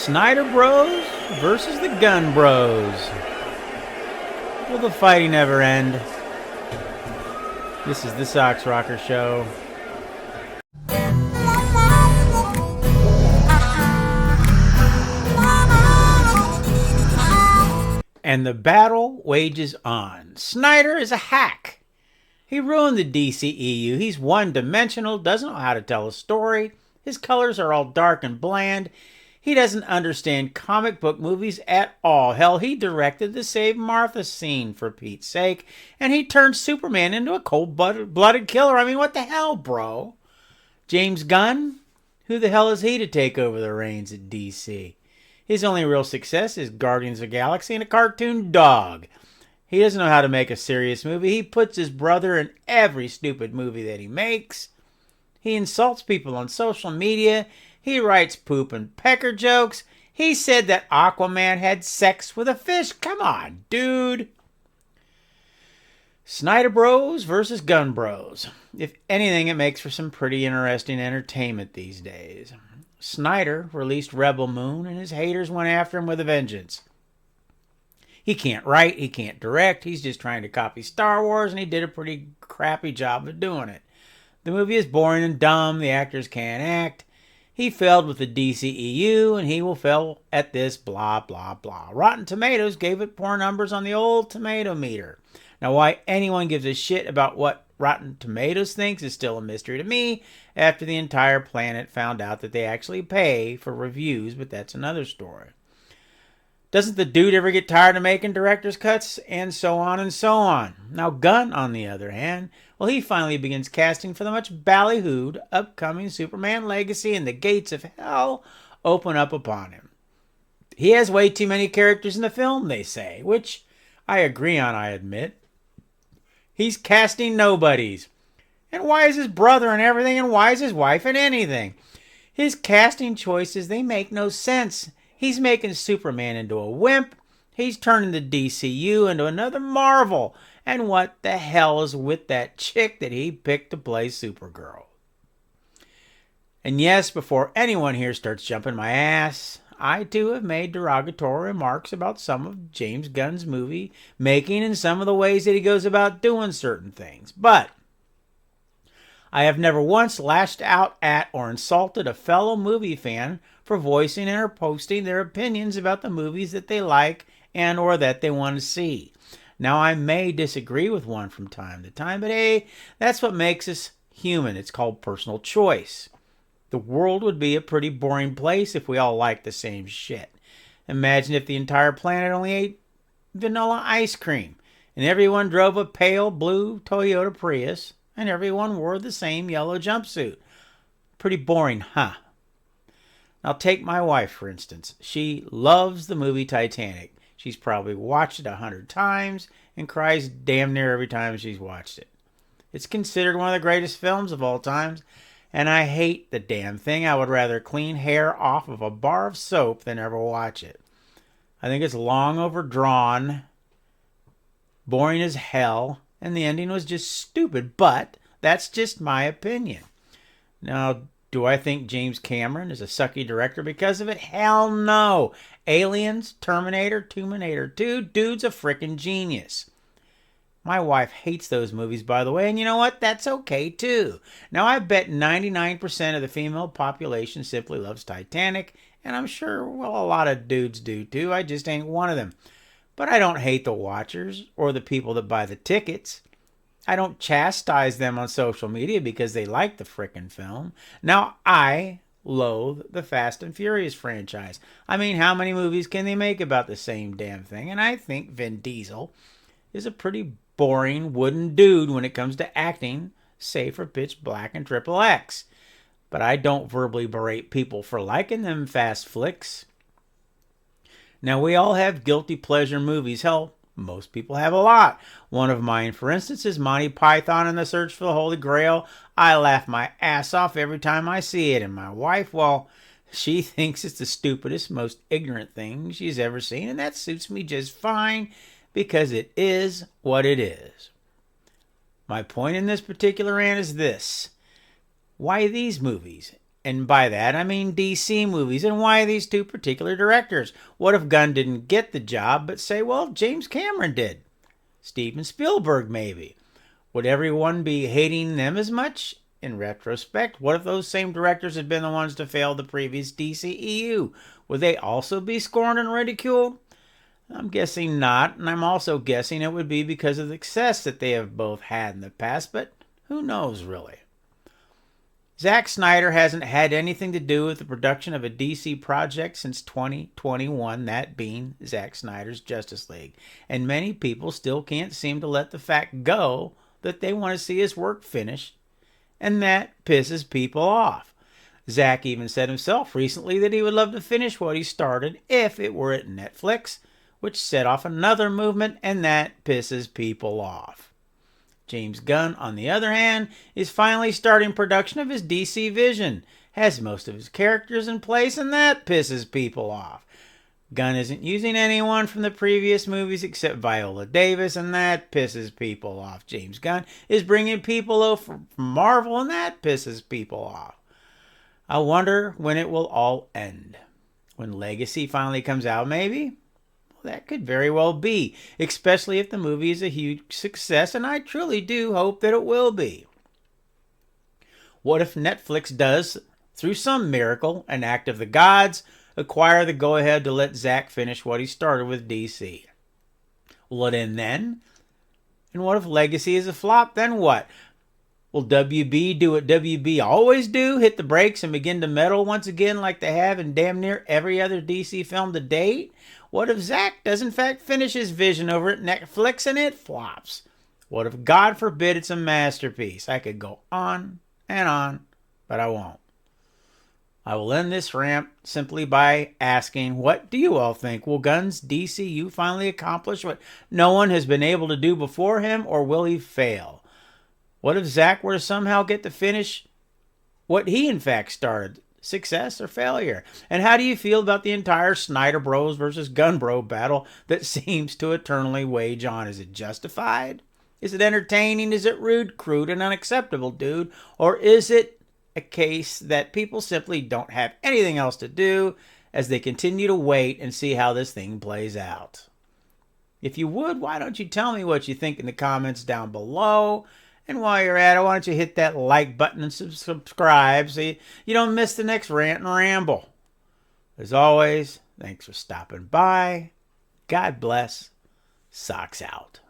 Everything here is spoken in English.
Snyder Bros versus the Gunn Bros. Will the fighting never end? This is the Sox Rocker Show. And the battle wages on. Snyder is a hack. He ruined the DCEU. He's one-dimensional, doesn't know how to tell a story. His colors are all dark and bland. He doesn't understand comic book movies at all. Hell, he directed the Save Martha scene, for Pete's sake. And he turned Superman into a cold-blooded killer. I mean, what the hell, bro? James Gunn? Who the hell is he to take over the reins at DC? His only real success is Guardians of the Galaxy and a cartoon dog. He doesn't know how to make a serious movie. He puts his brother in every stupid movie that he makes. He insults people on social media. He writes poop and pecker jokes. He said that Aquaman had sex with a fish. Come on, dude. Snyder Bros versus Gunn Bros. If anything, it makes for some pretty interesting entertainment these days. Snyder released Rebel Moon, and his haters went after him with a vengeance. He can't write, he can't direct, he's just trying to copy Star Wars, and he did a pretty crappy job of doing it. The movie is boring and dumb, the actors can't act. He failed with the DCEU, and he will fail at this, blah, blah, blah. Rotten Tomatoes gave it poor numbers on the old tomato meter. Now, why anyone gives a shit about what Rotten Tomatoes thinks is still a mystery to me after the entire planet found out that they actually pay for reviews, but that's another story. Doesn't the dude ever get tired of making director's cuts? And so on and so on. Now, Gunn, on the other hand, well, he finally begins casting for the much ballyhooed upcoming Superman Legacy, and the gates of hell open up upon him. He has way too many characters in the film, they say, which I agree on, I admit. He's casting nobodies. And why is his brother in everything, and why is his wife in anything? His casting choices, they make no sense. He's making Superman into a wimp. He's turning the DCU into another Marvel. And what the hell is with that chick that he picked to play Supergirl? And yes, before anyone here starts jumping my ass, I too have made derogatory remarks about some of James Gunn's movie making and some of the ways that he goes about doing certain things. But I have never once lashed out at or insulted a fellow movie fan for voicing or posting their opinions about the movies that they like and or that they want to see. Now, I may disagree with one from time to time, but hey, that's what makes us human. It's called personal choice. The world would be a pretty boring place if we all liked the same shit. Imagine if the entire planet only ate vanilla ice cream, and everyone drove a pale blue Toyota Prius, and everyone wore the same yellow jumpsuit. Pretty boring, huh? Now take my wife, for instance. She loves the movie Titanic. She's probably watched it 100 times and cries damn near every time she's watched it. It's considered one of the greatest films of all times, and I hate the damn thing. I would rather clean hair off of a bar of soap than ever watch it. I think it's long overdrawn, boring as hell, and the ending was just stupid, but that's just my opinion. Now, do I think James Cameron is a sucky director because of it? Hell no. Aliens, Terminator, Terminator 2, dude's a frickin' genius. My wife hates those movies, by the way, and you know what? That's okay, too. Now, I bet 99% of the female population simply loves Titanic, and I'm sure, well, a lot of dudes do, too. I just ain't one of them. But I don't hate the watchers or the people that buy the tickets. I don't chastise them on social media because they like the frickin' film. Now, I loathe the Fast and Furious franchise. I mean, how many movies can they make about the same damn thing? And I think Vin Diesel is a pretty boring wooden dude when it comes to acting, save for Pitch Black and Triple X. But I don't verbally berate people for liking them fast flicks. Now, we all have guilty pleasure movies. Hell, most people have a lot. One of mine, for instance, is Monty Python and the Search for the Holy Grail. I laugh my ass off every time I see it. And my wife, well, she thinks it's the stupidest, most ignorant thing she's ever seen. And that suits me just fine because it is what it is. My point in this particular rant is this. Why these movies? And by that, I mean DC movies. And why these two particular directors? What if Gunn didn't get the job, but say, well, James Cameron did? Steven Spielberg, maybe. Would everyone be hating them as much? In retrospect, what if those same directors had been the ones to fail the previous DCEU? Would they also be scorned and ridiculed? I'm guessing not, and I'm also guessing it would be because of the success that they have both had in the past, but who knows, really? Zack Snyder hasn't had anything to do with the production of a DC project since 2021, that being Zack Snyder's Justice League. And many people still can't seem to let the fact go that they want to see his work finished, and that pisses people off. Zack even said himself recently that he would love to finish what he started if it were at Netflix, which set off another movement, and that pisses people off. James Gunn, on the other hand, is finally starting production of his DC Vision, has most of his characters in place, and that pisses people off. Gunn isn't using anyone from the previous movies except Viola Davis, and that pisses people off. James Gunn is bringing people over from Marvel, and that pisses people off. I wonder when it will all end. When Legacy finally comes out, maybe? That could very well be, especially if the movie is a huge success, and I truly do hope that it will be. What if Netflix does, through some miracle, an act of the gods, acquire the go-ahead to let Zack finish what he started with DC? Will it end then? And what if Legacy is a flop? Then what? Will WB do what WB always do, hit the brakes and begin to meddle once again like they have in damn near every other DC film to date? What if Zack does in fact finish his vision over at Netflix and it flops? What if, God forbid, it's a masterpiece? I could go on and on, but I won't. I will end this rant simply by asking, what do you all think? Will Gunn's DCU finally accomplish what no one has been able to do before him, or will he fail? What if Zack were to somehow get to finish what he in fact started? Success or failure? And how do you feel about the entire Snyder Bros versus Gunn Bro battle that seems to eternally wage on? Is it justified? Is it entertaining? Is it rude, crude, and unacceptable, dude? Or is it a case that people simply don't have anything else to do as they continue to wait and see how this thing plays out? If you would, why don't you tell me what you think in the comments down below? And while you're at it, why don't you hit that like button and subscribe so you don't miss the next rant and ramble. As always, thanks for stopping by. God bless. Socks out.